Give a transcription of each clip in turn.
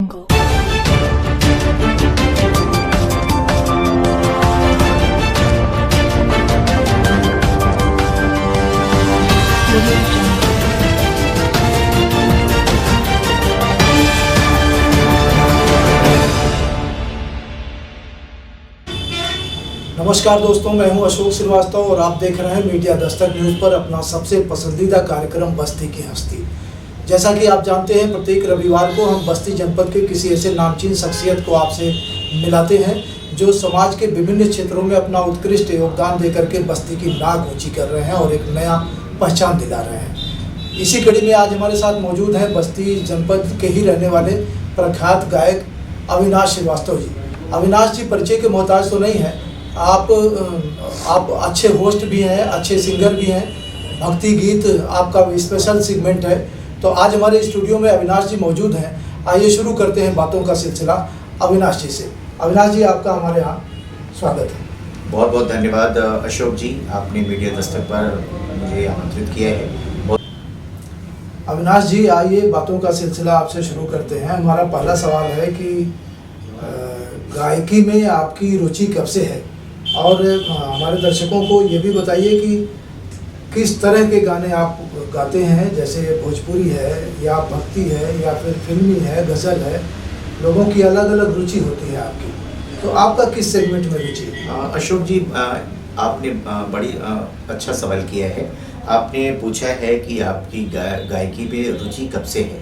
नमस्कार दोस्तों, मैं हूं अशोक श्रीवास्तव और आप देख रहे हैं मीडिया दस्तक न्यूज़ पर अपना सबसे पसंदीदा कार्यक्रम बस्ती की हस्ती। जैसा कि आप जानते हैं, प्रत्येक रविवार को हम बस्ती जनपद के किसी ऐसे नामचीन शख्सियत को आपसे मिलाते हैं जो समाज के विभिन्न क्षेत्रों में अपना उत्कृष्ट योगदान देकर के बस्ती की नाक ऊँची कर रहे हैं और एक नया पहचान दिला रहे हैं। इसी कड़ी में आज हमारे साथ मौजूद हैं बस्ती जनपद के ही रहने वाले प्रख्यात गायक अविनाश श्रीवास्तव जी। अविनाश जी परिचय के मोहताज तो नहीं हैं, आप अच्छे होस्ट भी हैं, अच्छे सिंगर भी हैं, भक्ति गीत आपका स्पेशल सेगमेंट है। तो आज हमारे स्टूडियो में अविनाश जी मौजूद हैं। आइए शुरू करते हैं बातों का सिलसिला अविनाश जी से। अविनाश जी, आपका हमारे यहाँ स्वागत है। बहुत बहुत धन्यवाद अशोक जी, आपने मीडिया दस्तक पर मुझे आमंत्रित किया है। अविनाश जी, आइए बातों का सिलसिला आपसे शुरू करते हैं। हमारा पहला सवाल है कि गायकी में आपकी रुचि कब से है, और हमारे दर्शकों को ये भी बताइए कि किस तरह के गाने आप गाते हैं, जैसे भोजपुरी है या भक्ति है या फिर फिल्मी है, गज़ल है। लोगों की अलग अलग रुचि होती है आपकी, तो आपका किस सेगमेंट में रुचि है? अशोक जी, आपने बड़ी अच्छा सवाल किया है। आपने पूछा है कि आपकी गायकी में रुचि कब से है।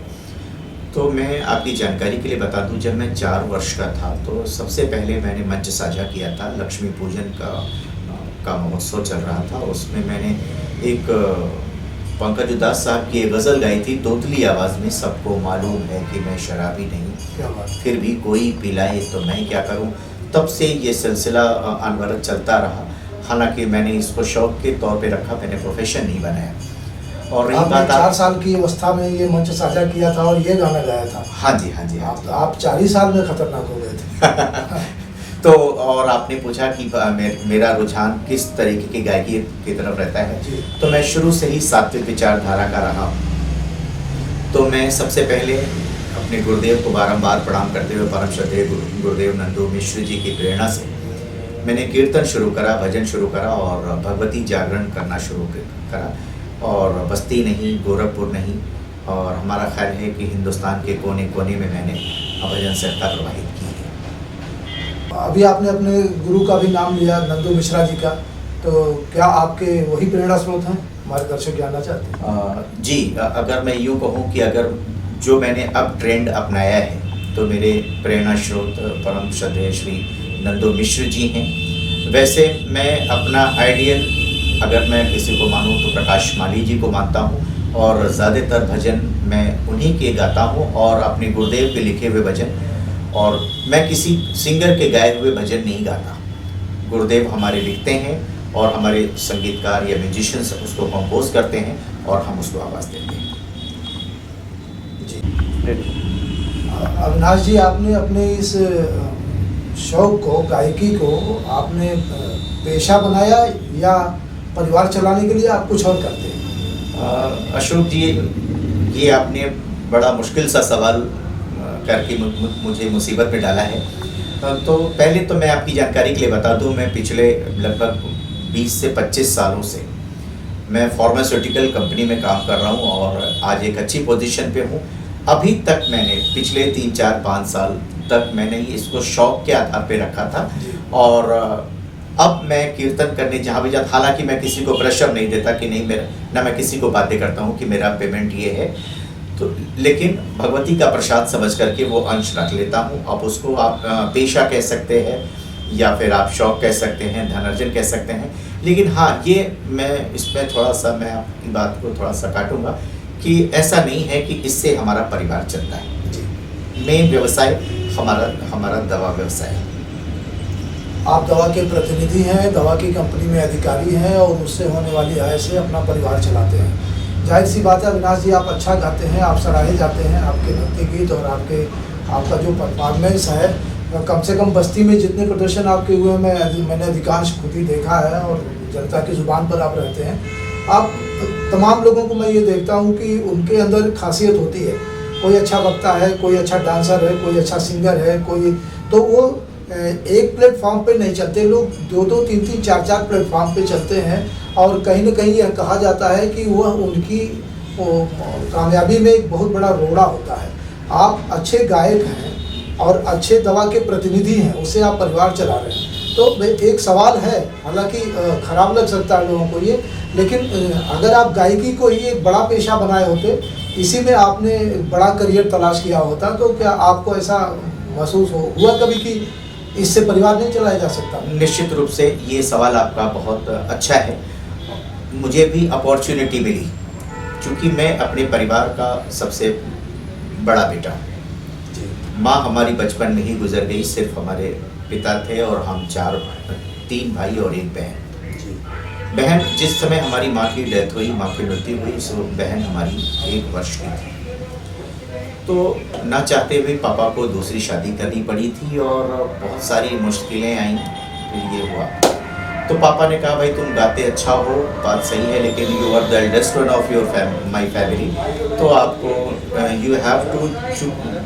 तो मैं आपकी जानकारी के लिए बता दूं, जब मैं 4 वर्ष का था तो सबसे पहले मैंने मंच साझा किया था। लक्ष्मी पूजन का महोत्सव चल रहा था, उसमें मैंने एक पंकज उदास साहब की एक गज़ल गाई थी, तोतली आवाज़ में। सबको मालूम है कि मैं शराबी नहीं, फिर भी कोई पिलाए तो मैं क्या करूं। तब से ये सिलसिला अनवरत चलता रहा। हालांकि मैंने इसको शौक के तौर पे रखा, मैंने प्रोफेशन नहीं बनाया। और रही बात, 4 साल की अवस्था में ये मंच साझा किया था और ये गाना गाया था। हाँ जी, हाँ जी, आप 4 ही साल में खतरनाक हो गए थे। तो और आपने पूछा कि मेरा रुझान किस तरीके की गायकी की तरफ रहता है, तो मैं शुरू से ही सात्विक विचारधारा का रहा हूँ। तो मैं सबसे पहले अपने गुरुदेव को बारंबार प्रणाम करते हुए परम श्रद्धेय गुरुदेव नंदू मिश्र जी की प्रेरणा से मैंने कीर्तन शुरू करा, भजन शुरू करा और भगवती जागरण करना शुरू करा। और बस्ती नहीं, गोरखपुर नहीं, और हमारा ख्याल है कि हिंदुस्तान के कोने कोने में मैंने भजन संस्था प्रवाहित की है। अभी आपने अपने गुरु का भी नाम लिया, नंदू मिश्रा जी का, तो क्या आपके वही प्रेरणा स्रोत हैं? हमारे दर्शक जानना चाहते हैं। जी, अगर मैं यूँ कहूँ कि अगर जो मैंने अब ट्रेंड अपनाया है तो मेरे प्रेरणा स्रोत परम श्रद्धेय श्री नंदू मिश्र जी हैं। वैसे मैं अपना आइडियल अगर मैं किसी को मानूं तो प्रकाश माली जी को मानता हूं, और ज़्यादातर भजन मैं उन्हीं के गाता हूं और अपने गुरुदेव के लिखे हुए भजन। और मैं किसी सिंगर के गाए हुए भजन नहीं गाता। गुरुदेव हमारे लिखते हैं और हमारे संगीतकार या म्यूजिशियंस उसको कंपोज करते हैं और हम उसको आवाज़ देते हैं। जी अविनाश जी, आपने अपने इस शौक को, गायकी को आपने पेशा बनाया या परिवार चलाने के लिए आप कुछ और करते हैं? अशोक जी, ये आपने बड़ा मुश्किल सा सवाल करके मुझे मुसीबत में डाला है। तो पहले तो मैं आपकी जानकारी के लिए बता दूं, मैं पिछले लगभग 20 से 25 सालों से मैं फार्मास्यूटिकल कंपनी में काम कर रहा हूं और आज एक अच्छी पोजीशन पे हूं। अभी तक मैंने पिछले 3, 4, 5 साल तक मैंने इसको शौक के आधार पे रखा था। और अब मैं कीर्तन करने जहाँ भी जाता, हालांकि मैं किसी को प्रेशर नहीं देता कि नहीं, मेरा ना मैं किसी को बातें करता हूँ कि मेरा पेमेंट ये है, तो लेकिन भगवती का प्रसाद समझ करके वो अंश रख लेता हूँ। अब उसको आप पेशा कह सकते हैं या फिर आप शौक कह सकते हैं, धनार्जन कह सकते हैं। लेकिन हाँ, ये मैं इसमें थोड़ा सा मैं आपकी बात को थोड़ा सा काटूँगा कि ऐसा नहीं है कि इससे हमारा परिवार चलता है। जी, मेन व्यवसाय हमारा दवा व्यवसाय है। आप दवा के प्रतिनिधि हैं, दवा की कंपनी में अधिकारी हैं और उससे होने वाली आय से अपना परिवार चलाते हैं। जाहिर सी बात है अविनाश जी, आप अच्छा गाते हैं, आप सराहे जाते हैं। आपके भक्ति गीत और आपका जो परफॉर्मेंस है, कम से कम बस्ती में जितने प्रदर्शन आपके हुए मैंने अधिकांश खुद ही देखा है और जनता की ज़ुबान पर आप रहते हैं। आप तमाम लोगों को मैं ये देखता हूँ कि उनके अंदर खासियत होती है। कोई अच्छा वक्ता है, कोई अच्छा डांसर है, कोई अच्छा सिंगर है, कोई तो वो एक प्लेटफॉर्म पे नहीं चलते, लोग दो दो तीन तीन चार चार प्लेटफॉर्म पे चलते हैं। और कहीं ना कहीं यह कहा जाता है कि वह उनकी कामयाबी में एक बहुत बड़ा रोड़ा होता है। आप अच्छे गायक हैं और अच्छे दवा के प्रतिनिधि हैं, उससे आप परिवार चला रहे हैं। तो एक सवाल है, हालांकि खराब लग सकता है लोगों को ये, लेकिन अगर आप गायकी को ही एक बड़ा पेशा बनाए होते, इसी में आपने बड़ा करियर तलाश किया होता, तो क्या आपको ऐसा महसूस हुआ कभी कि इससे परिवार नहीं चलाया जा सकता? निश्चित रूप से ये सवाल आपका बहुत अच्छा है। मुझे भी अपॉर्चुनिटी मिली, क्योंकि मैं अपने परिवार का सबसे बड़ा बेटा हूँ। माँ हमारी बचपन में ही गुजर गई, सिर्फ हमारे पिता थे और हम तीन भाई और एक बहन। बहन जिस समय हमारी माँ की डेथ हुई, माँ की मृत्यु हुई, उस बहन हमारी 1 वर्ष की थी। तो ना चाहते हुए पापा को दूसरी शादी करनी पड़ी थी और बहुत सारी मुश्किलें आई, फिर ये हुआ। तो पापा ने कहा भाई तुम गाते अच्छा हो, बात सही है, लेकिन you are the eldest one of your my family, तो आपको you have to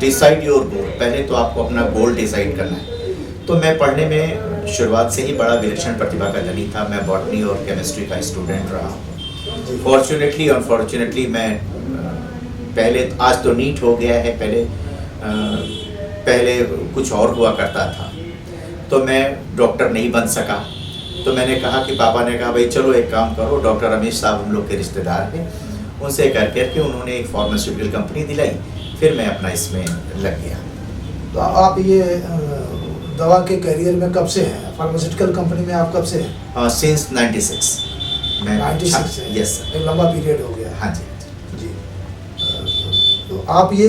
decide your goal. पहले तो आपको अपना गोल डिसाइड करना है। तो मैं पढ़ने में शुरुआत से ही बड़ा विलक्षण प्रतिभा का धनी था। मैं बॉटनी और केमिस्ट्री का स्टूडेंट रहा। फॉर्चुनेटली अनफॉर्चुनेटली मैं पहले, आज तो नीट हो गया है, पहले कुछ और हुआ करता था, तो मैं डॉक्टर नहीं बन सका। तो मैंने कहा कि पापा ने कहा भाई चलो एक काम करो, डॉक्टर रमेश साहब हम लोग के रिश्तेदार हैं, उनसे कर करके उन्होंने एक फार्मास्यूटिकल कंपनी दिलाई, फिर मैं अपना इसमें लग गया। तो आप ये दवा के करियर में कब से हैं? फार्मास्यूटिकल कंपनी में आप कब से हैं? सिंस 96 मैं 96 यस, एक लंबा पीरियड हो गया। हाँ जी जी। तो आप ये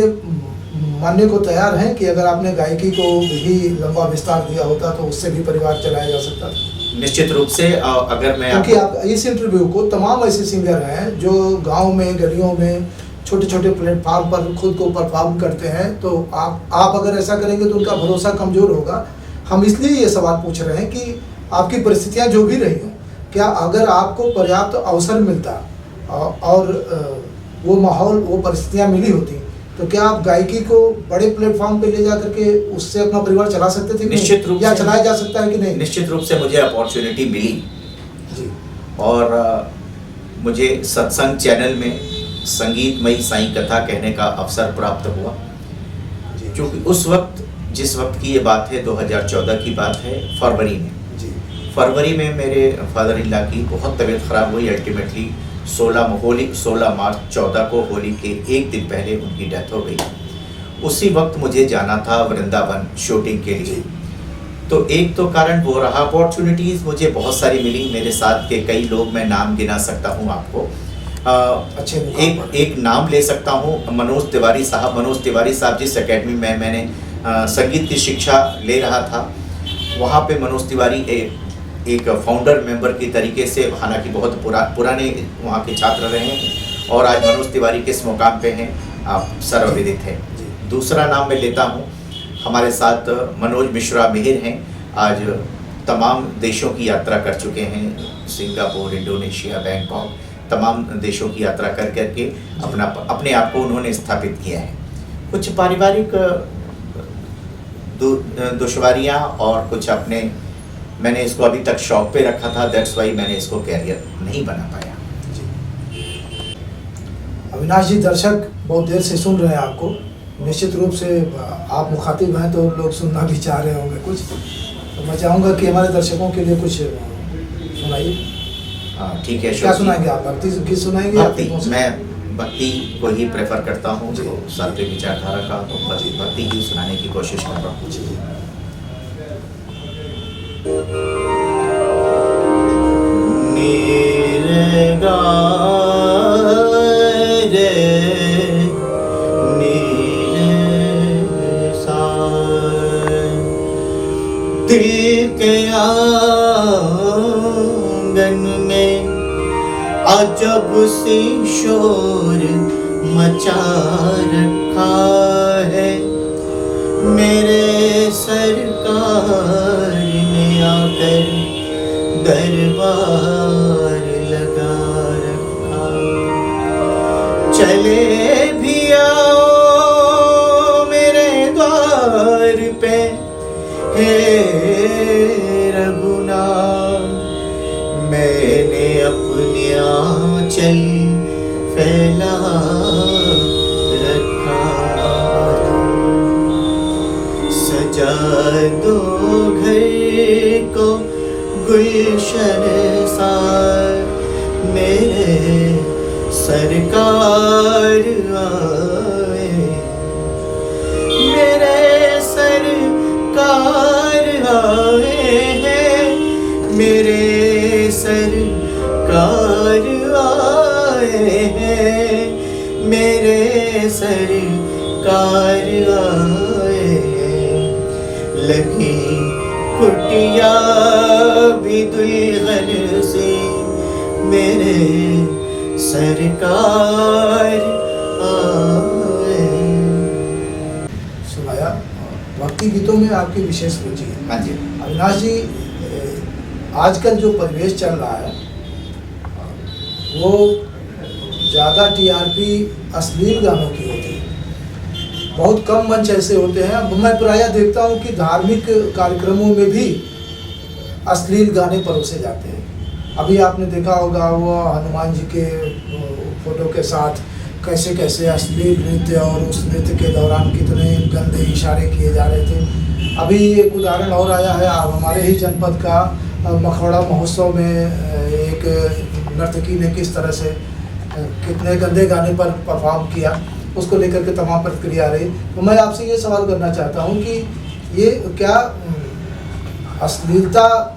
मानने को तैयार हैं कि अगर आपने गायकी को भी लंबा विस्तार दिया होता तो उससे भी परिवार चलाया जा सकता था? निश्चित रूप से। अगर मैं क्योंकि आप इस इंटरव्यू को तमाम ऐसे सिंगर हैं जो गांव में, गलियों में, छोटे छोटे प्लेटफार्म पर खुद को परफॉर्म करते हैं, तो आप अगर ऐसा करेंगे तो उनका भरोसा कमज़ोर होगा। हम इसलिए ये सवाल पूछ रहे हैं कि आपकी परिस्थितियां जो भी रही हों, क्या अगर आपको पर्याप्त अवसर मिलता और वो माहौल, वो परिस्थितियां मिली होती, तो क्या आप गायकी को बड़े प्लेटफॉर्म पे ले जा करके उससे अपना परिवार चला सकते थे? निश्चित रूप या से चलाया जा सकता है कि नहीं? निश्चित रूप से मुझे अपॉर्चुनिटी मिली जी। और मुझे सत्संग चैनल में संगीतमयी साईं कथा कहने का अवसर प्राप्त हुआ। क्योंकि उस वक्त, जिस वक्त की ये बात है, 2014 की बात है, फरवरी में जी। फरवरी में मेरे फादर इन लॉ की बहुत तबीयत खराब हुई। अल्टीमेटली 16 मार्च 14 को होली के एक दिन पहले उनकी डेथ हो गई। उसी वक्त मुझे जाना था वृंदावन शूटिंग के लिए। तो एक तो कारण वो रहा, अपॉर्चुनिटीज़ मुझे बहुत सारी मिली। मेरे साथ के कई लोग, मैं नाम गिना सकता हूँ आपको। एक नाम ले सकता हूँ, मनोज तिवारी साहब जिस एकेडमी में मैंने संगीत की शिक्षा ले रहा था, वहाँ पे मनोज तिवारी एक फाउंडर मेंबर की तरीके से, हालांकि बहुत पुराने वहाँ के छात्र रहे हैं और आज मनोज तिवारी किस मुकाम पे हैं आप सर्वविदित है। दूसरा नाम मैं लेता हूँ, हमारे साथ मनोज मिश्रा मिहिर हैं, आज तमाम देशों की यात्रा कर चुके हैं, सिंगापुर, इंडोनेशिया, बैंकॉक, तमाम देशों की यात्रा कर करके अपने आप को उन्होंने स्थापित किया है। कुछ पारिवारिक दुश्वारियाँ और कुछ अपने, मैंने इसको अभी तक शौक पे रखा था, दैट्स वाई मैंने इसको कैरियर नहीं बना पाया। अविनाश जी, दर्शक बहुत देर से सुन रहे हैं आपको। निश्चित रूप से आप मुखातिब हैं तो लोग सुनना भी चाह रहे होंगे कुछ, तो मैं चाहूँगा कि हमारे दर्शकों के लिए कुछ सुनाइए। हाँ ठीक है। क्या सुनाएंगे आप? भक्ति गीत सुनाएंगे? मैं भक्ति को ही प्रेफर करता हूँ, तो सात्विक विचारधारा का, तो भक्ति ही सुनाने की कोशिश कर रहा हूँ। दिल के आंगन में अजब सी शोर मचा रखा है, मेरे सरकार ने आकर दरबार लगा रखा। चले भी आओ हे रघुनाथ, मैंने अपने आंचल फैला रखा, सजा दो घर को गुलशन सा, मेरे सरकार आए, मेरे सरकार आए हैं, मेरे सरकार आए हैं, मेरे सरकार आए हैं। लगी कुटिया भी दुल्हन से, मेरे सरकार आए। सुनाया। भक्ति गीतों में आपकी विशेष रुचि है। हाँ जी। अविनाश जी, आजकल जो परिवेश चल रहा है वो ज़्यादा टीआरपी अश्लील गानों की होती है, बहुत कम मंच ऐसे होते हैं। अब मैं प्रायः देखता हूँ कि धार्मिक कार्यक्रमों में भी अश्लील गाने परोसे जाते हैं। अभी आपने देखा होगा वो हनुमान जी के फोटो के साथ कैसे कैसे अश्लील नृत्य, और उस नृत्य के दौरान कितने गंदे इशारे किए जा रहे थे। अभी एक उदाहरण और आया है, हमारे ही जनपद का मखौड़ा महोत्सव में एक नर्तकी ने किस तरह से कितने गंदे गाने पर परफॉर्म किया, उसको लेकर के तमाम प्रतिक्रिया आ रही। तो मैं आपसे ये सवाल करना चाहता हूँ कि ये क्या अश्लीलता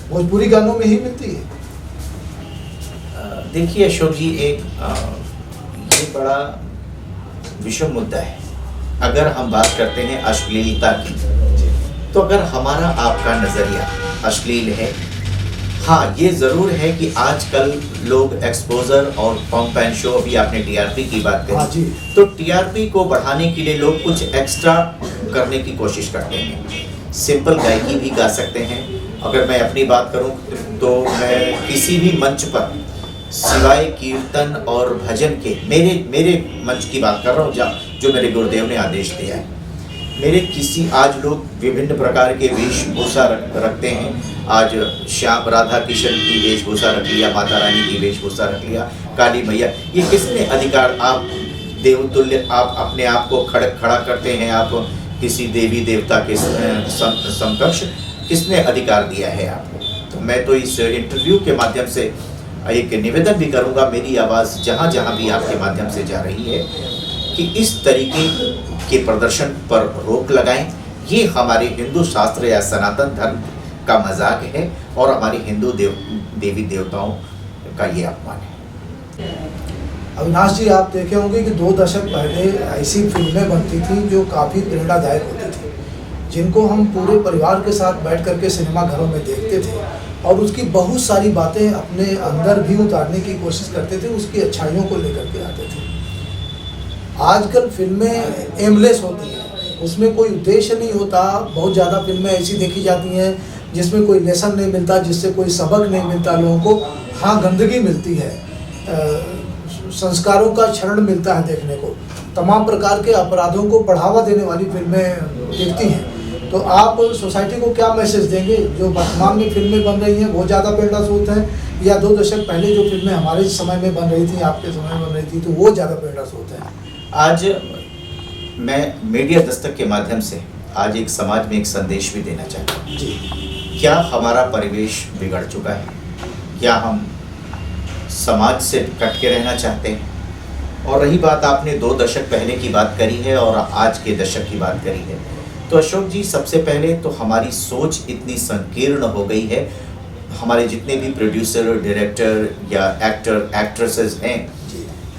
भोजपुरी गानों में ही मिलती है? देखिए अशोक जी, एक ये बड़ा विषम मुद्दा है। अगर हम बात करते हैं अश्लीलता की, तो अगर हमारा आपका नज़रिया अश्लील है, हाँ ये ज़रूर है कि आजकल लोग एक्सपोजर और पंप एंड शो, अभी आपने टीआरपी की बात करी, तो टीआरपी को बढ़ाने के लिए लोग कुछ एक्स्ट्रा करने की कोशिश करते हैं। सिंपल गायकी भी गा सकते हैं। अगर मैं अपनी बात करूं तो मैं किसी भी मंच पर सिवाय कीर्तन और भजन के, मेरे मंच की बात कर रहा हूँ जो मेरे गुरुदेव ने आदेश दिया है, मेरे किसी, आज लोग विभिन्न प्रकार के वेशभूषा रखते हैं। आज श्याम राधा किशन की वेशभूषा रख लिया, माता रानी की वेशभूषा रख लिया, काली मैया, ये किसने अधिकार, आप देवतुल्य आप अपने आप को खड़ा करते हैं, आप किसी देवी देवता के समकक्ष, किसने अधिकार दिया है आपको? तो मैं तो इस इंटरव्यू के माध्यम से एक निवेदन भी करूंगा, मेरी आवाज़ जहाँ जहाँ भी आपके माध्यम से जा रही है, कि इस तरीके के प्रदर्शन पर रोक लगाएं। ये हमारे हिंदू शास्त्र या सनातन धर्म का मजाक है और हमारे हिंदू देवी देवताओं का ये अपमान है। अविनाश जी, आप देखे होंगे कि 2 दशक पहले ऐसी फिल्में बनती थी जो काफ़ी प्रेरणादायक होती थी, जिनको हम पूरे परिवार के साथ बैठ करके सिनेमा घरों में देखते थे और उसकी बहुत सारी बातें अपने अंदर भी उतारने की कोशिश करते थे, उसकी अच्छाइयों को लेकर के आते थे। आजकल फिल्में एमलेस होती हैं, उसमें कोई उद्देश्य नहीं होता। बहुत ज़्यादा फिल्में ऐसी देखी जाती हैं जिसमें कोई लेसन नहीं मिलता, जिससे कोई सबक नहीं मिलता लोगों को। हाँ, गंदगी मिलती है, संस्कारों का क्षरण मिलता है देखने को, तमाम प्रकार के अपराधों को बढ़ावा देने वाली फिल्में दिखती हैं। तो आप सोसाइटी को क्या मैसेज देंगे? जो वर्तमान में फिल्में बन रही हैं वो ज़्यादा प्रेरणास्रोत हैं, या 2 दशक पहले जो फिल्में हमारे समय में बन रही थी, आपके समय में बन रही थी, तो वो ज़्यादा प्रेरणास्रोत हैं? आज मैं मीडिया दस्तक के माध्यम से आज एक समाज में एक संदेश भी देना चाहता हूँ जी। क्या हमारा परिवेश बिगड़ चुका है? क्या हम समाज से कट के रहना चाहते हैं? और रही बात, आपने 2 दशक पहले की बात करी है और आज के दशक की बात करी है, तो अशोक जी, सबसे पहले तो हमारी सोच इतनी संकीर्ण हो गई है। हमारे जितने भी प्रोड्यूसर, डायरेक्टर या एक्टर एक्ट्रेसेस हैं,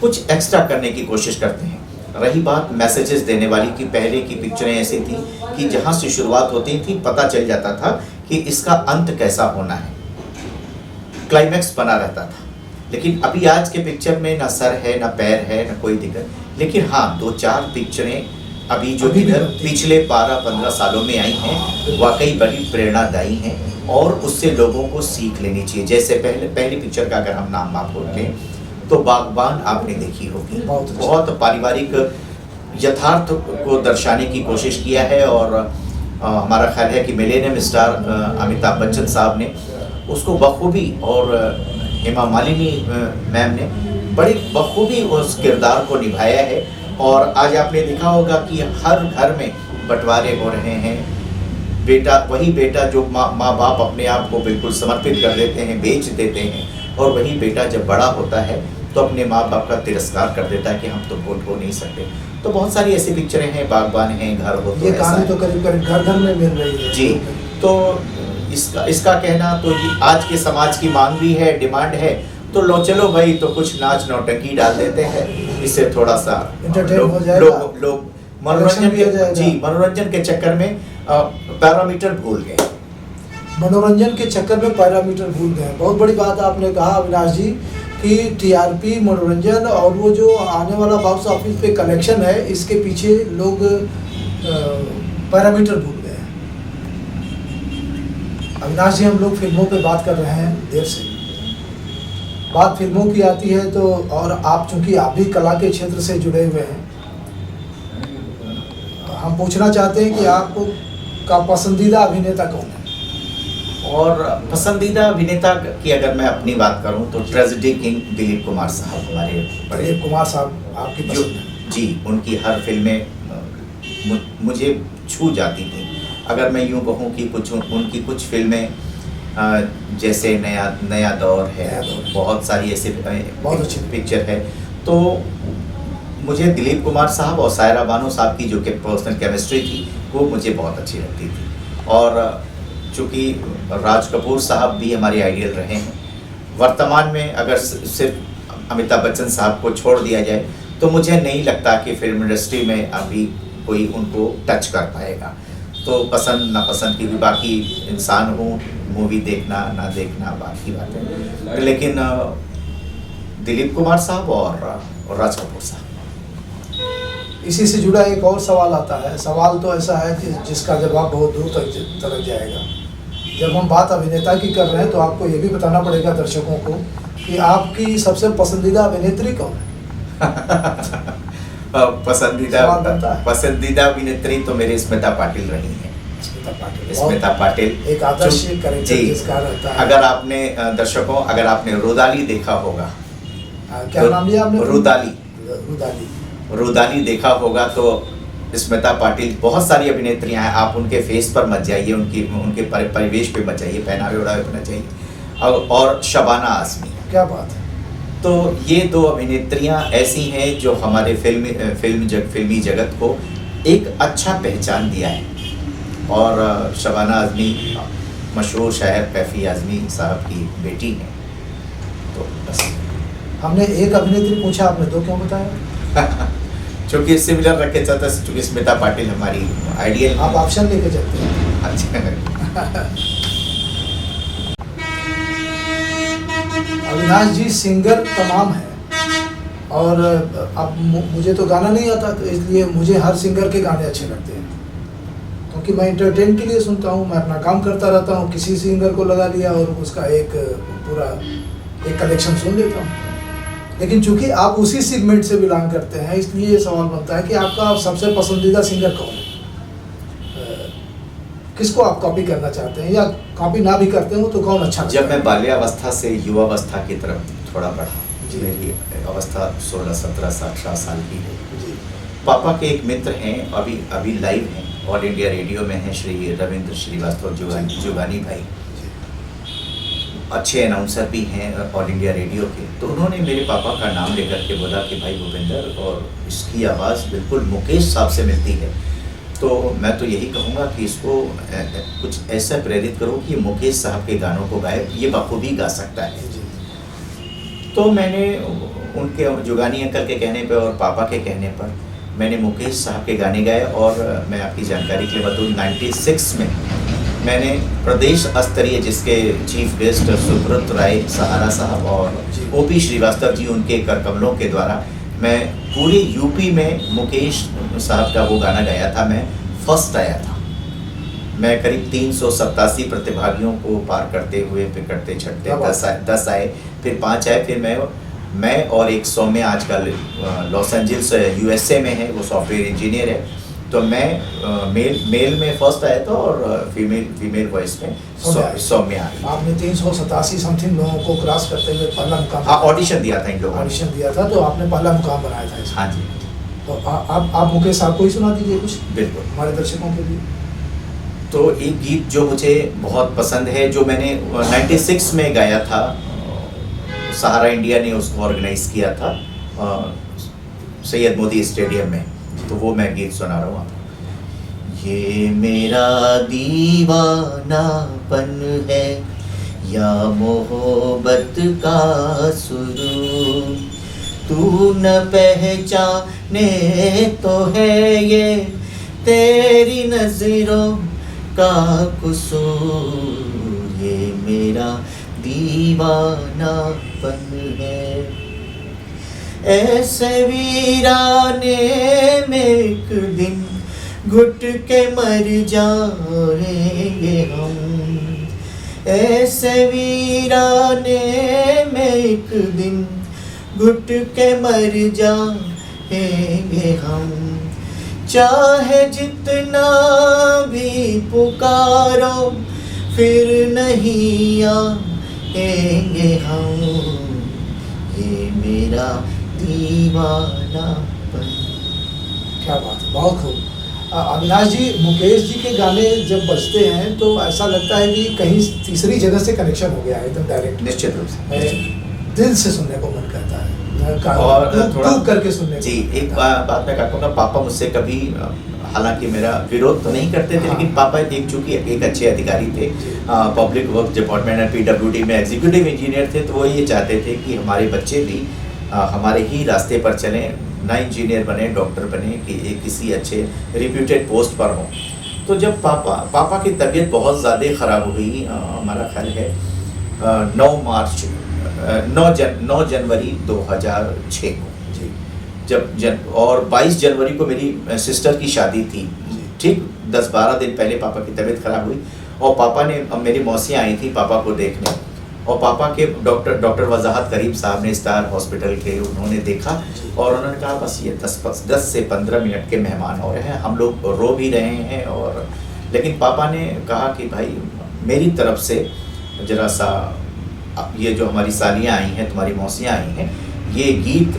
कुछ एक्स्ट्रा करने की कोशिश करते हैं। रही बात मैसेजेस देने वाली की, पहले की पिक्चरें ऐसी थी कि जहाँ से शुरुआत होती थी पता चल जाता था कि इसका अंत कैसा होना है, क्लाइमैक्स बना रहता था। लेकिन अभी आज के पिक्चर में ना सर है, ना पैर है, ना कोई दिक्कत। लेकिन हाँ, 2-4 पिक्चरें अभी जो इधर पिछले 12-15 सालों में आई हैं, वाकई बड़ी प्रेरणादायी हैं और उससे लोगों को सीख लेनी चाहिए। जैसे पहली पिक्चर का अगर हम नाम आपको लें तो बागबान आपने देखी होगी, बहुत पारिवारिक यथार्थ को दर्शाने की कोशिश किया है और हमारा ख्याल है कि मिलेनियम स्टार अमिताभ बच्चन साहब ने उसको बखूबी और हेमा मालिनी मैम ने बड़ी बखूबी उस किरदार को निभाया है। और आज आपने देखा होगा कि हर घर में बंटवारे हो रहे हैं। बेटा वही बेटा जो माँ बाप अपने आप को बिल्कुल समर्पित कर देते हैं, बेच देते हैं, और वही बेटा जब बड़ा होता है तो अपने माँ बाप का तिरस्कार कर देता है कि हम तो वोट हो नहीं सकते। तो बहुत सारी ऐसी पिक्चरें हैं, बागबान हैं, घर हो तो ये कहानी तो करीब करीब घर घर में मिल रही है जी। तो इसका कहना तो ये आज के समाज की मांग भी है, डिमांड है, तो लो चलो भाई तो कुछ नाच नौटंकी डाल देते हैं, इससे थोड़ा सा लोग मनोरंजन के चक्कर में पैरामीटर भूल गए। मनोरंजन के चक्कर में पैरामीटर भूल गए। बहुत बड़ी बात आपने कहा अविनाश जी कि टीआरपी, मनोरंजन और वो जो आने वाला बॉक्स ऑफिस पे कलेक्शन है, इसके पीछे लोग पैरामीटर भूल गए हैं। अविनाश जी, हम लोग फिल्मों पे बात कर रहे हैं देर से। बात फिल्मों की आती है तो, और आप चूंकि आप भी कला के क्षेत्र से जुड़े हुए हैं, हम पूछना चाहते हैं कि आपको का पसंदीदा अभिनेता कौन है? और पसंदीदा अभिनेता की अगर मैं अपनी बात करूं तो ट्रेजेडी किंग दिलीप कुमार साहब हमारे बड़े। दिलीप कुमार साहब आपकी पसंद है? जी, उनकी हर फिल्में मुझे छू जाती थी। अगर मैं यूं कहूं कि उनकी कुछ फिल्में जैसे नया दौर है, बहुत सारी ऐसे बहुत अच्छी पिक्चर है, तो मुझे दिलीप कुमार साहब और सायरा बानो साहब की जो कि पर्सनल केमिस्ट्री थी वो मुझे बहुत अच्छी लगती थी। और चूँकि राज कपूर साहब भी हमारे आइडियल रहे हैं। वर्तमान में अगर सिर्फ अमिताभ बच्चन साहब को छोड़ दिया जाए तो मुझे नहीं लगता कि फिल्म इंडस्ट्री में अभी कोई उनको टच कर पाएगा। तो पसंद नापसंद की भी, बाकी इंसान हूँ, मूवी देखना ना देखना बाकी बात है, लेकिन दिलीप कुमार साहब और राज कपूर साहब। इसी से जुड़ा एक और सवाल आता है। सवाल तो ऐसा है कि जिसका जवाब बहुत दूर तक जाएगा। जब हम बात अभिनेता की कर रहे हैं तो आपको ये भी बताना पड़ेगा दर्शकों को कि आपकी सबसे पसंदीदा अभिनेत्री कौन है? पसंदीदा अभिनेत्री तो मेरी स्मिता पाटिल रही है। स्मिता पाटिल एक आदर्श कैरेक्टर जिसका रहता है। अगर आपने दर्शकों, अगर आपने रुदाली देखा होगा, क्या नाम लिया आपने? रुदाली देखा होगा तो स्मिता पाटिल, बहुत सारी अभिनेत्रियां हैं, आप उनके फेस पर मत जाइए, उनके परिवेश पे मत जाइए, पहनावे ओढ़ावे पे मत जाइए। और शबाना आज़मी, क्या बात है। तो ये दो अभिनेत्रियां ऐसी हैं जो हमारे फिल्मी जगत को एक अच्छा पहचान दिया है। और शबाना आज़मी मशहूर शायर कैफी आज़मी साहब की बेटी हैं। तो बस हमने एक अभिनेत्री पूछा, आपने दो क्यों बताया? चूँकि सिमिलर रखे चलते, चूँकि स्मिता पाटिल हमारी आइडियल। आप ऑप्शन लेके चलते हैं। अच्छा। अविनाश जी सिंगर तमाम है, और अब मुझे तो गाना नहीं आता, तो इसलिए मुझे हर सिंगर के गाने अच्छे लगते हैं, क्योंकि मैं इंटरटेन के लिए सुनता हूँ। मैं अपना काम करता रहता हूँ, किसी सिंगर को लगा लिया और उसका एक पूरा कलेक्शन सुन लेता हूँ। लेकिन चूंकि आप उसी सेगमेंट से बिलोंग करते हैं, इसलिए ये सवाल बनता है कि आपका सबसे पसंदीदा सिंगर कौन है? किसको आप कॉपी करना चाहते हैं, या कॉपी ना भी करते हो तो कौन अच्छा? जब मैं बाल्यावस्था से युवावस्था की तरफ थोड़ा बढ़ा, मेरी अवस्था 16-17-18 साल की है। पापा के एक मित्र हैं, अभी लाइव हैं, ऑल इंडिया रेडियो में हैं, श्री रविंद्र श्रीवास्तव जुगानी भाई, अच्छे अनाउंसर भी हैं ऑल इंडिया रेडियो के। तो उन्होंने मेरे पापा का नाम लेकर के बोला कि भाई भूपेंद्र, और इसकी आवाज़ बिल्कुल मुकेश साहब से मिलती है, तो मैं तो यही कहूँगा कि इसको कुछ ऐसा प्रेरित करो कि मुकेश साहब के गानों को गाए, ये बखूबी गा सकता है। तो मैंने उनके जुगानी अंकल के कहने पर और पापा के कहने पर मैंने मुकेश साहब के गाने गाए। और मैं आपकी जानकारी के लिए बताऊँ, 96 में मैंने प्रदेश स्तरीय, जिसके चीफ गेस्ट सुब्रत राय सहारा साहब और ओपी श्रीवास्तव जी, उनके करकमलों के द्वारा मैं पूरे यूपी में मुकेश साहब का वो गाना गाया था। मैं फर्स्ट आया था। मैं करीब 387 प्रतिभागियों को पार करते हुए, फिर करते छटते 10 आए, फिर 5 आए, फिर मैं और एक सौम्य आजकल लॉस एंजल्स USA में है, वो सॉफ्टवेयर इंजीनियर है, तो मैं मेल में फर्स्ट आया था और फीमेल वॉइस में सौम्य आई। आपने 387 समथिंग लोगों को क्रॉस करते हुए पहला मुकाम, हाँ ऑडिशन दिया था इन लोगों ने। ऑडिशन दिया था तो आपने पहला मुकाम बनाया था इसमें। हाँ जी। तो आप मुकेश साहब को ही सुना दीजिए कुछ बिल्कुल। हमारे दर्शकों के लिए। तो एक गीत जो मुझे बहुत पसंद है, जो मैंने 96 में गाया था, सहारा इंडिया ने उसको ऑर्गेनाइज किया था सैयद मोदी स्टेडियम में, तो वो मैं गीत सुना रहा हूँ आपको। ये मेरा दीवानापन है या मोहब्बत का सुरूर, तू न पहचाने तो है ये तेरी नजरों का कसूर, ये मेरा दीवानापन है। ऐसे वीराने में एक दिन घुट के मर जाएंगे हम, ऐसे वीराने में एक दिन घुट के मर जाएंगे हम, चाहे जितना भी पुकारो फिर नहीं आएंगे हम, ये मेरा दीवानापन। क्या बात है, बहुत खूब। अविनाश जी, मुकेश जी के गाने जब बजते हैं तो ऐसा लगता है कि कहीं तीसरी जगह से कनेक्शन हो गया है, एकदम डायरेक्ट। निश्चित रूप से दिल से सुनने को मन करता है और थोड़ा करके सुनने जी। एक बात मैं कहूँगा, पापा मुझसे कभी, हालांकि मेरा विरोध तो नहीं करते थे, हाँ। लेकिन पापा चूँकि एक अच्छे अधिकारी थे, पब्लिक वर्क डिपार्टमेंट और PWD में एग्जीक्यूटिव इंजीनियर थे, तो वो ये चाहते थे कि हमारे बच्चे भी हमारे ही रास्ते पर चलें, ना इंजीनियर बने, डॉक्टर बने, कि किसी अच्छे रिप्यूटेड पोस्ट पर हों। तो जब पापा की तबीयत बहुत ज़्यादा ख़राब हुई, हमारा ख्याल है 9 जनवरी 2006 को, जब और 22 जनवरी को मेरी सिस्टर की शादी थी। ठीक 10-12 दिन पहले पापा की तबीयत खराब हुई और पापा ने, मेरी मौसियाँ आई थी पापा को देखने, और पापा के डॉक्टर वजाहत करीम साहब ने स्टार हॉस्पिटल के, उन्होंने देखा और उन्होंने कहा बस ये 10 से 15 मिनट के मेहमान हो रहे हैं, हम लोग रो भी रहे हैं। और लेकिन पापा ने कहा कि भाई मेरी तरफ से ज़रा सा, ये जो हमारी सालियाँ आई हैं, तुम्हारी मौसियाँ आई हैं, ये गीत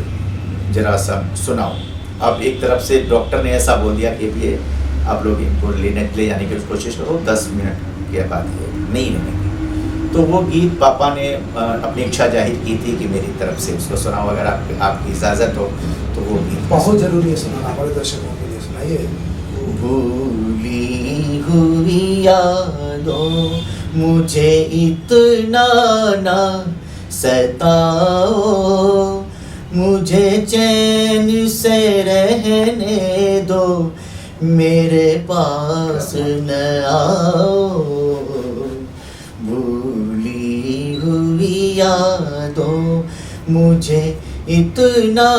ज़रा सा सुनाओ। अब एक तरफ से डॉक्टर ने ऐसा बोल दिया कि ये आप लोग इनको ले जाने की कोशिश करो, 10 मिनट के बाद ये नहीं लेंगे। तो वो गीत पापा ने अपनी इच्छा जाहिर की थी कि मेरी तरफ से उसको सुनाओ, अगर आपकी इजाज़त हो तो वो गीत बहुत ज़रूरी है सुनाना हमारे दर्शकों के लिए। सुनाइए। भूली हुई यादों मुझे इतना ना सताओ, मुझे चैन से रहने दो, मेरे पास न आओ, भूली हुई यादों मुझे इतना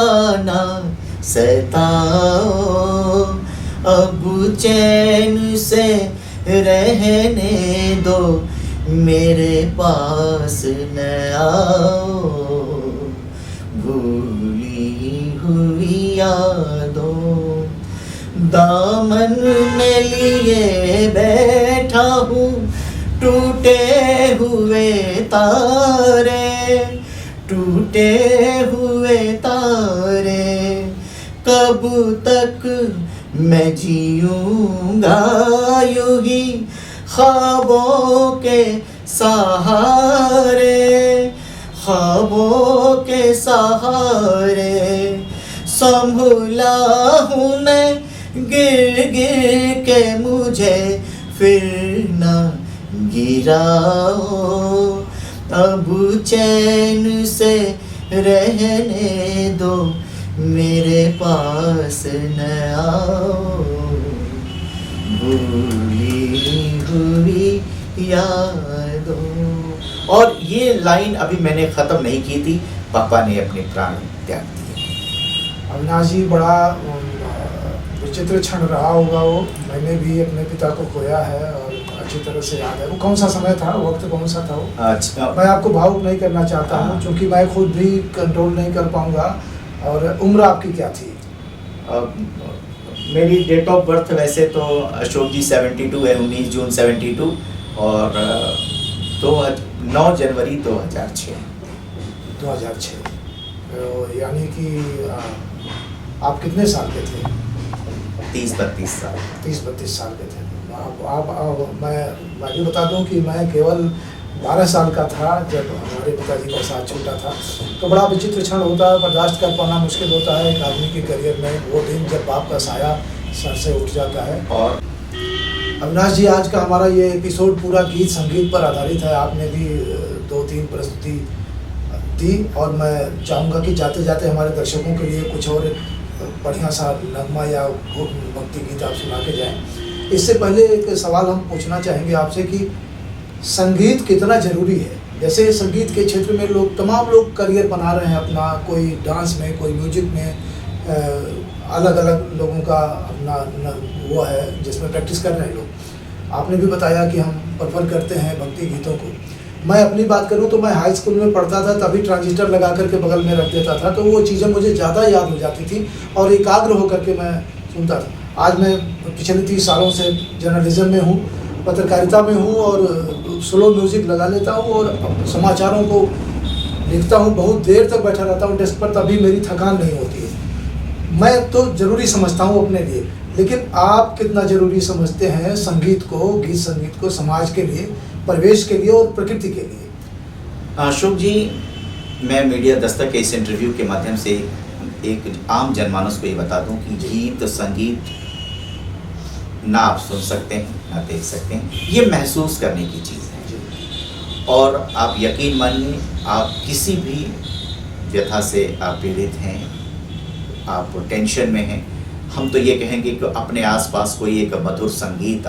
ना सताओ, अब चैन से रहने दो, मेरे पास न आओ, भूली हुई यादों। दामन में लिए बैठा हूँ टूटे हुए तारे, टूटे हुए तारे, कब तक मैं जीऊँगा यूं ही ख्वाबों के सहारे, ख्वाबों के सहारे, संभला हूँ मैं गिर गिर के, मुझे फिर न गिराओ, अब चैन से रहने दो, मेरे पास न आओ, भूली हुई यादों। और ये लाइन अभी मैंने ख़त्म नहीं की थी, पापा ने अपने प्राण त्याग दिए। अविनाश जी, बड़ा विचित्र क्षण रहा होगा वो। मैंने भी अपने पिता को खोया है और अच्छी तरह से याद है। वो कौन सा समय था, वक्त कौन सा था वो? अच्छा, मैं आपको भावुक नहीं करना चाहता हूँ, क्योंकि मैं खुद भी कंट्रोल नहीं कर पाऊँगा। और उम्र आपकी क्या थी? मेरी डेट ऑफ बर्थ वैसे तो अशोक जी 72 है, 19 जून 72, और 9 जनवरी 2006। 2006 यानी कि आप कितने साल के थे? 30-32 साल। 30-32 साल के थे। मैं भी बता दूं कि मैं केवल 12 साल का था जब हमारे पिताजी का साथ छूटा था। तो बड़ा विचित्र क्षण होता है, बर्दाश्त कर पाना मुश्किल होता है एक आदमी के करियर में, वो दिन जब बाप का साया सर से उठ जाता है। और अविनाश जी, आज का हमारा ये एपिसोड पूरा गीत संगीत पर आधारित है। आपने भी 2-3 प्रस्तुति दी और मैं चाहूँगा कि जाते जाते हमारे दर्शकों के लिए कुछ और बढ़िया सा नगमा या भक्ति गीत आप सुना के जाएँ। इससे पहले एक सवाल हम पूछना चाहेंगे आपसे कि संगीत कितना ज़रूरी है? जैसे संगीत के क्षेत्र में तमाम लोग करियर बना रहे हैं अपना, कोई डांस में, कोई म्यूजिक में, अलग अलग लोगों का अपना वो है जिसमें प्रैक्टिस कर रहे हैं लोग। आपने भी बताया कि हम प्रेफर करते हैं भक्ति गीतों को। मैं अपनी बात करूं तो मैं हाई स्कूल में पढ़ता था, तभी ट्रांजिस्टर लगा करके बगल में रख देता था, तो वो चीज़ें मुझे ज़्यादा याद हो जाती थी और एकाग्र होकर के मैं सुनता था। आज मैं पिछले 30 सालों से जर्नलिज्म में हूँ, पत्रकारिता में हूँ और स्लो म्यूज़िक लगा लेता हूँ और समाचारों को लिखता हूँ। बहुत देर तक बैठा रहता हूँ डेस्क पर, तभी मेरी थकान नहीं होती है। मैं तो ज़रूरी समझता हूँ अपने लिए, लेकिन आप कितना ज़रूरी समझते हैं संगीत को, गीत संगीत को समाज के लिए, परिवेश के लिए और प्रकृति के लिए? अशोक जी, मैं मीडिया दस्तक के इस इंटरव्यू के माध्यम से एक आम जनमानस को ये बता दूं कि गीत संगीत ना आप सुन सकते हैं ना देख सकते हैं, ये महसूस करने की चीज़ है। और आप यकीन मानिए, आप किसी भी व्यथा से आप पीड़ित हैं, आप टेंशन में हैं, हम तो ये कहेंगे कि अपने आसपास कोई एक मधुर संगीत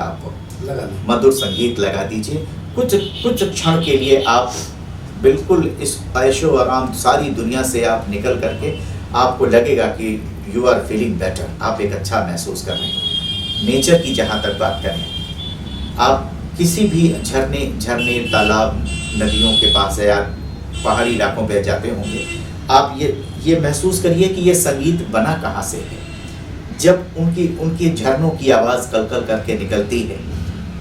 लगा दीजिए। कुछ क्षण के लिए आप बिल्कुल इस ऐशो आराम सारी दुनिया से आप निकल करके आपको लगेगा कि यू आर फीलिंग बेटर, आप एक अच्छा महसूस कर रहे हैं। नेचर की जहाँ तक बात करें, आप किसी भी झरने तालाब नदियों के पास है या पहाड़ी इलाकों पर जाते होंगे, आप ये महसूस करिए कि ये संगीत बना कहाँ से है। जब उनकी झरनों की आवाज़ कल करके निकलती है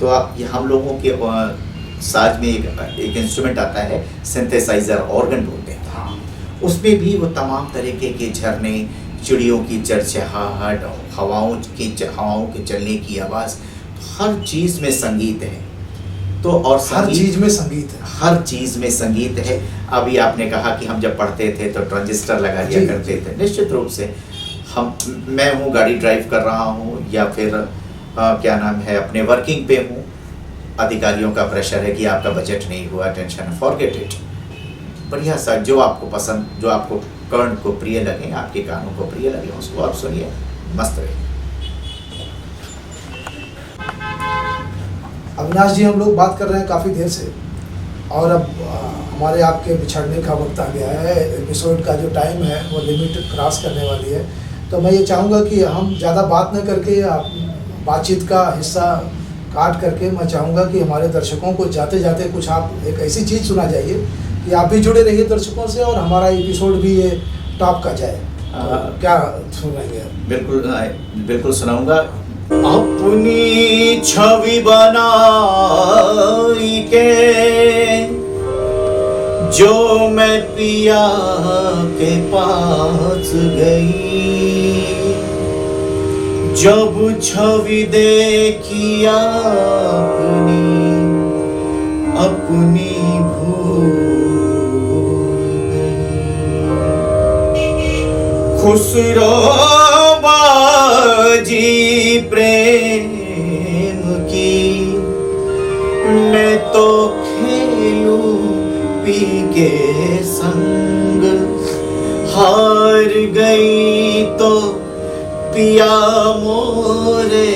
तो हम लोगों के साज में एक इंस्ट्रूमेंट आता है, सिंथेसाइजर, ऑर्गन बोलते हैं। हाँ, उसमें भी वो तमाम तरीके के झरने, चिड़ियों की चरचहाहट, हवाओं के चलने की आवाज़, हर चीज़ में संगीत है। तो और हर चीज़ में संगीत है, हर चीज़ में संगीत है। अभी आपने कहा कि हम जब पढ़ते थे तो ट्रांजिस्टर लगा दिया करते थे। निश्चित रूप से मैं हूँ, गाड़ी ड्राइव कर रहा हूँ या फिर क्या नाम है, अपने वर्किंग पे हूँ, अधिकारियों का प्रेशर है कि आपका बजट नहीं हुआ, टेंशन, फॉरगेट इट। बढ़िया सा जो आपको पसंद, जो आपको कर्ण को प्रिय लगे, आपके कानों को प्रिय लगे, उसको आप सुनिए, मस्त रहिए। अविनाश जी, हम लोग बात कर रहे हैं काफ़ी देर से और अब हमारे आपके बिछड़ने का वक्त आ गया है। एपिसोड का जो टाइम है वो लिमिट क्रॉस करने वाली है, तो मैं ये चाहूँगा कि हम ज़्यादा बात न करके बातचीत का हिस्सा काट करके मैं चाहूँगा कि हमारे दर्शकों को जाते जाते कुछ आप एक ऐसी चीज़ सुना जाइए कि आप भी जुड़े रहिए दर्शकों से और हमारा एपिसोड भी ये टॉप का जाए। क्या सुनाएंगे? बिल्कुल सुनाऊंगा। अपनी छवि बनाई के जो मैं पिया के पास गई, जब छवि देखी अपनी भूल गई। खुसरो बाजी प्रेम की मैं तो खेलूं पी के संग, हार गई तो पिया मोरे,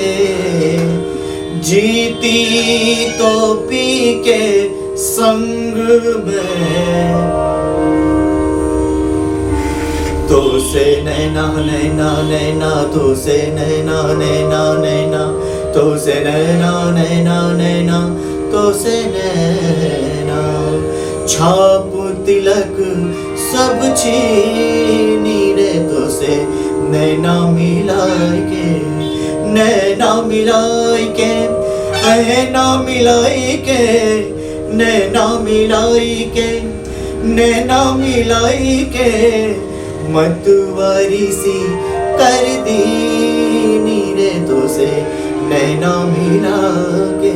जीती तो पी के संग में। तो से नैना नैना नैना, तो से नैना नैना नैना, तो से नैना नैना नैना, तो से नैना। छाप तिलक सब छीनी रे, तो से नैना मिला के नैना मिलाई के, नैना मिलाई के, नैना मिलाई के, नैना मिलाई के, मतवारी सी कर दी नीरे तो से नैना मिला के।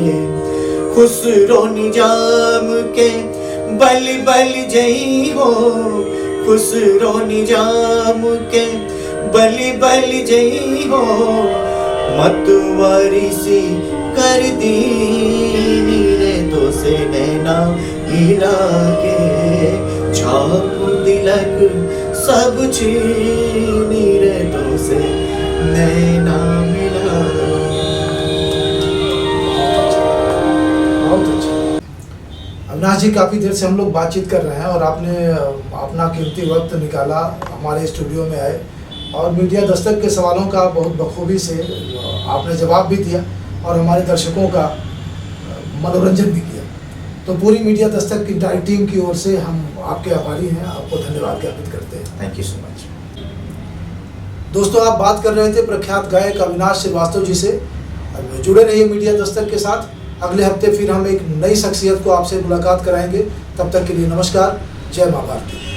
खुसरो निजाम के बल बल जई हो, खुसरो निजाम के बल बल जई हो, मतवारी सी कर दी नीरे तो से नैना मिला के। छाप तिलक सब छीनी रे तो से नैना मिला। बहुत अच्छा। अविनाश जी, काफ़ी देर से हम लोग बातचीत कर रहे हैं और आपने अपना कीमती वक्त निकाला, हमारे स्टूडियो में आए और मीडिया दस्तक के सवालों का बहुत बखूबी से आपने जवाब भी दिया और हमारे दर्शकों का मनोरंजन भी किया। तो पूरी मीडिया दस्तक की डायरेक्ट टीम की ओर से हम आपके आभारी हैं, आपको धन्यवाद ज्ञापित करते हैं। Thank you so much. दोस्तों, आप बात कर रहे थे प्रख्यात गायक अविनाश श्रीवास्तव जी से। जुड़े रहिए मीडिया दस्तक के साथ। अगले हफ्ते फिर हम एक नई शख्सियत को आपसे मुलाकात कराएंगे। तब तक के लिए नमस्कार। जय मां भारती।